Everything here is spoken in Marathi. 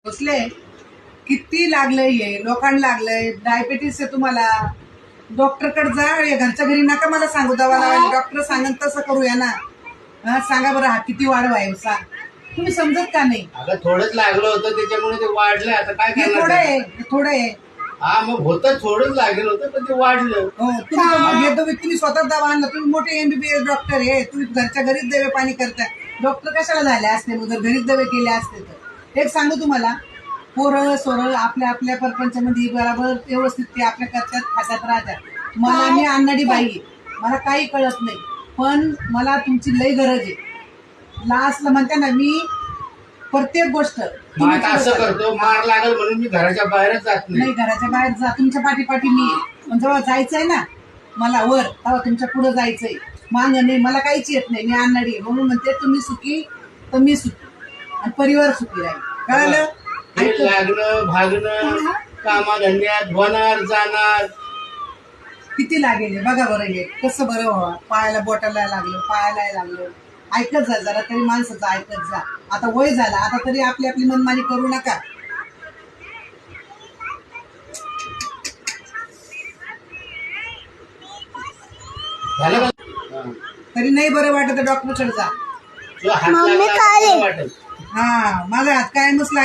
बसले किती लागलंय हे लोकांना लागलंय डायबिटीस आहे तुम्हाला डॉक्टरकडे जा घरच्या घरी नका मला सांगू दवा लावायला डॉक्टर सांगन तसं करूया ना सांगा बरं हा किती वाढवाय सांग तुम्ही समजत का नाही अगं थोडंच लागलं होतं त्याच्यामुळे ते वाढलंय आता काय हे थोडं आहे थोडं आहे हा मग होतं थोडंच लागेल होतं पण ते वाढलं हो तुम्ही स्वतः दवा आणला तुम्ही मोठे MBBS डॉक्टर आहे तुम्ही घरच्या घरीच दवे पाणी करताय डॉक्टर कशाला झाले असते जर घरीच दवे केले असते तर एक सांगू तुम्हाला पोरं सोरं आपल्या आपल्या परपंचामध्ये बरोबर व्यवस्थित ते आपल्या करतात खात्यात राहतात मला मी अन्नाडी बाई आहे मला काही कळत नाही पण मला तुमची लई गरज आहे लास्टला म्हणते ना मी प्रत्येक गोष्ट असं करतो मार लागल म्हणून मी घराच्या बाहेरच जात नाही घराच्या बाहेर जा तुमच्या पाठी मी पण जेव्हा जायचंय ना मला वर तेव्हा तुमच्या पुढे जायचंय मांग नाही मला काहीच येत नाही मी अन्नाडी म्हणून म्हणते तुम्ही सुखी तर मी सुखी आणि परिवार सुखी राहील कळालं लागणं भागणं कामाधंद्यात होणार जाणार किती लागेल बघा बरं हे कसं बरं व्हावं पायाला बोटाला लागलं पायाला लागलं ऐकत जा जरा तरी माणसाचं ऐकत जा आता वय झालं आता तरी आपली आपली मनमानी करू नका झालं तरी नाही बरं वाटत डॉक्टरकडे जा हात लागला वाटत हा माझा हात कायमच